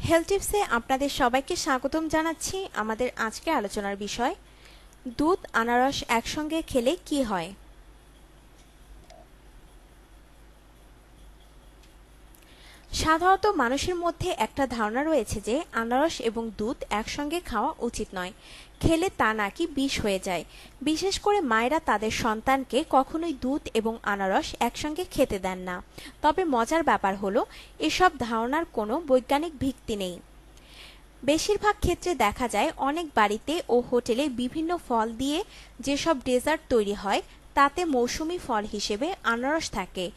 Health টিপসে আপনাদের সবাইকে স্বাগতম জানাচ্ছি। আমাদের আজকের আলোচনার বিষয় দুধ আনারস একসঙ্গে খেলে কি হয়। সাধারণত মানুষের মধ্যে একটা ধারণা রয়েছে যে আনারস এবং দুধ একসঙ্গে খাওয়া উচিত নয়, খেলে তা নাকি বিষ হয়ে যায়। বিশেষ করে মায়েরা তাদের সন্তানকে কখনোই দুধ এবং আনারস একসঙ্গে খেতে দেন না। তবে মজার ব্যাপার হলো এসব ধারণার কোনো বৈজ্ঞানিক ভিত্তি নেই। বেশিরভাগ ক্ষেত্রে দেখা যায় অনেক বাড়িতে ও হোটেলে বিভিন্ন ফল দিয়ে যেসব ডেজার্ট তৈরি হয় তাতে মৌসুমী ফল হিসেবে আনারস থাকে।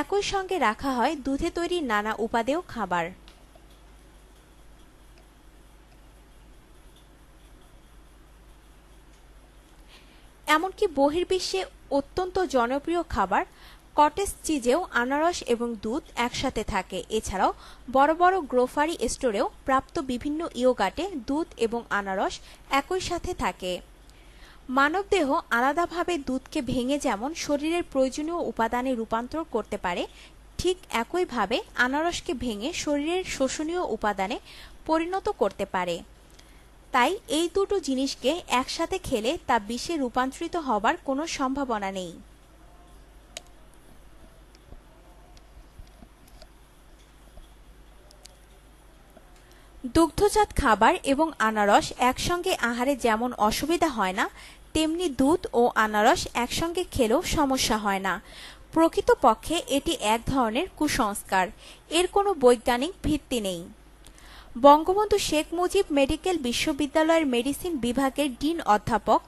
একই সঙ্গে রাখা হয় দুধে তৈরি নানা উপাদেয় খাবার। এমনকি বহির্বিশ্বে অত্যন্ত জনপ্রিয় খাবার কটেজ চিজেও আনারস এবং দুধ একসাথে থাকে। এছাড়াও বড় বড় গ্রোসারি স্টোরেও প্রাপ্ত বিভিন্ন ইয়োগার্টে দুধ এবং আনারস একই সাথে থাকে। মানবদেহ আলাদাভাবে দুধকে ভেঙে যেমন শরীরের প্রয়োজনীয় উপাদানে রূপান্তর করতে পারে, ঠিক একইভাবে আনারসকে ভেঙে শরীরের শোষণীয় উপাদানে পরিণত করতে পারে। তাই এই দুটো জিনিসকে একসাথে খেলে তা বিষে রূপান্তরিত হবার কোনো সম্ভাবনা নেই। দুগ্ধজাত খাবার এবং আনারস একসঙ্গে আহারে যেমন অসুবিধা হয় না, তেমনি দুধ ও আনারস একসঙ্গে খেলেও সমস্যা হয় না। প্রকৃতপক্ষে এটি এক ধরনের কুসংস্কার, এর কোনো বৈজ্ঞানিক ভিত্তি নেই। বঙ্গবন্ধু শেখ মুজিব মেডিকেল বিশ্ববিদ্যালয়ের মেডিসিন বিভাগের ডিন অধ্যাপক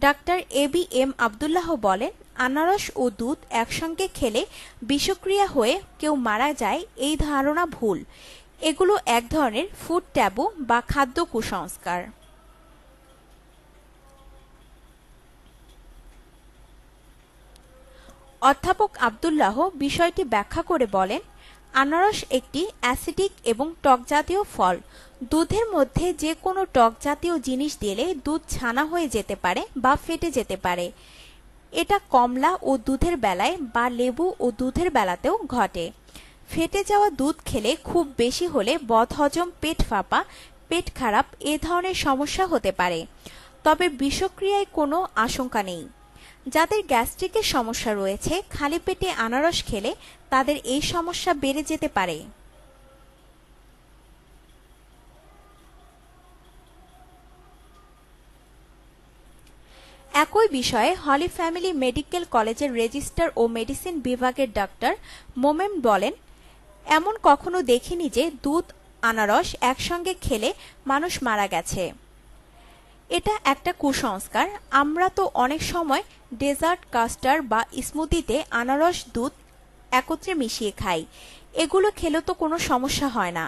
ডাক্তার এ.বি.এম. আবদুল্লাহ বলেন, আনারস ও দুধ একসঙ্গে খেলে বিষক্রিয়া হয়ে কেউ মারা যায় এই ধারণা ভুল। এগুলো এক ধরনের ফুড ট্যাবু বা খাদ্য কুসংস্কার। অধ্যাপক আবদুল্লাহ বিষয়টি ব্যাখ্যা করে বলেন, আনারস একটি অ্যাসিডিক এবং টকজাতীয় ফল। দুধের মধ্যে যে কোনো টকজাতীয় জিনিস দিলে দুধ ছানা হয়ে যেতে পারে বা ফেটে যেতে পারে। এটা কমলা ও দুধের বেলায় বা লেবু ও দুধের বেলাতেও ঘটে। ফেটে যাওয়া দুধ খেলে খুব বেশি হলে বদহজম, পেট ফাঁপা, পেট খারাপ এ ধরনের সমস্যা হতে পারে। তবে বিষক্রিয়ায় কোনো আশঙ্কা নেই। যাদের গ্যাস্ট্রিকের সমস্যা রয়েছে খালি পেটে আনারস খেলে তাদের এই সমস্যা বেড়ে যেতে পারে। একই বিষয়ে হলি ফ্যামিলি মেডিকেল কলেজের রেজিস্ট্রার ও মেডিসিন বিভাগের ডাক্তার মোমেন বলেন, এমন কখনো দেখিনি যে দুধ আনারস একসঙ্গে খেলে মানুষ মারা গেছে। এটা একটা কুসংস্কার। আমরা তো অনেক সময় ডেজার্ট, কাস্টার্ড বা স্মুদিতে আনারস দুধ একত্রে মিশিয়ে খাই। এগুলো খেলে তো কোনো সমস্যা হয় না।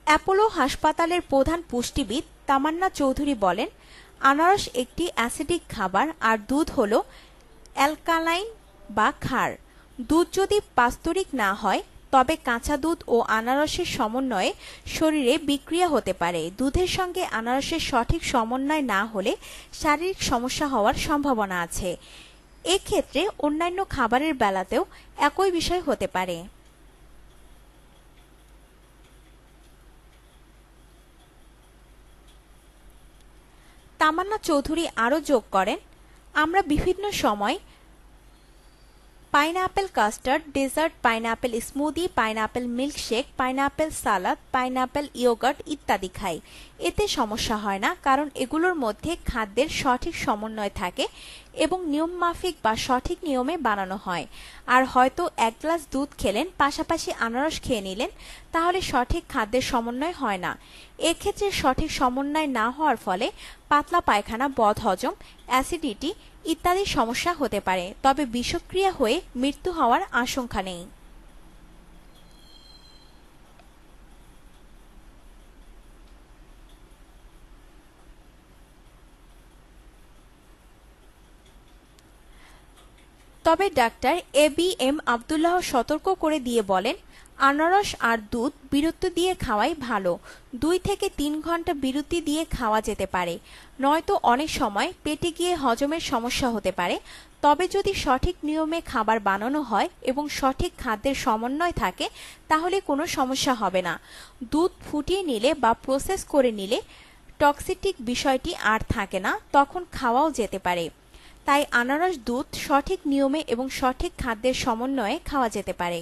অ্যাপোলো হাসপাতালের প্রধান পুষ্টিবিদ তামান্না চৌধুরী বলেন, আনারস একটি অ্যাসিডিক খাবার আর দুধ হল অ্যালকালাইন বা ক্ষার। দুধ যদি পাস্তরিক না হয় তবে কাঁচা দুধ ও আনারসের সমন্বয়ে শরীরে বিক্রিয়া হতে পারে। দুধের সঙ্গে আনারসের সঠিক সমন্বয় না হলে শারীরিক সমস্যা হওয়ার সম্ভাবনা আছে। এক্ষেত্রে অন্যান্য খাবারের বেলাতেও একই বিষয় হতে পারে। তামান্না চৌধুরী আরও যোগ করেন, আমরা বিভিন্ন সময় pineapple custard, dessert, pineapple smoothie, pineapple milkshake, pineapple salad, pineapple yogurt ইত্যাদি খাই। এতে সমস্যা হয় না, কারণ এগুলোর মধ্যে খাদ্যের সঠিক সমন্বয় থাকে এবং নিয়মমাফিক বা সঠিক নিয়মে বানানো হয়। আর হয়তো এক গ্লাস দুধ খেলেন, পাশাপাশি আনারস খেয়ে নিলেন, তাহলে সঠিক খাদ্যের সমন্বয় হয় না। এক্ষেত্রে সঠিক সমন্বয় না হওয়ার ফলে পাতলা পায়খানা, বদহজম, অ্যাসিডিটি ইত্যাদি সমস্যা হতে পারে। তবে বিষক্রিয়া হয়ে মৃত্যু হওয়ার আশঙ্কা নেই। তবে ডাক্তার এ.বি.এম. আব্দুল্লাহ সতর্ক করে দিয়ে বলেন, আনারস আর দুধ বিরতি দিয়ে খাওয়াই ভালো। 2 থেকে 3 ঘন্টা বিরতি দিয়ে খাওয়া যেতে পারে, নয়তো অনেক সময় পেটে গিয়ে হজমের সমস্যা হতে পারে। তবে যদি সঠিক নিয়মে খাবার বানানো হয় এবং সঠিক খাদ্যের সমন্বয় থাকে তাহলে কোনো সমস্যা হবে না। দুধ ফুটিয়ে নিলে বা প্রসেস করে নিলে টক্সিটিক বিষয়টি আর থাকে না, তখন খাওয়াও যেতে পারে। তাই আনারস দুধ সঠিক নিয়মে এবং সঠিক খাদ্যের সমন্বয়ে খাওয়া যেতে পারে।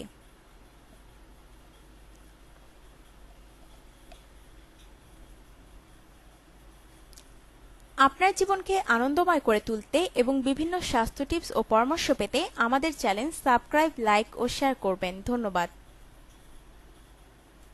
আপনার জীবনকে আনন্দময় করে তুলতে এবং বিভিন্ন স্বাস্থ্য টিপস ও পরামর্শ পেতে আমাদের চ্যানেল সাবস্ক্রাইব, লাইক ও শেয়ার করবেন। ধন্যবাদ।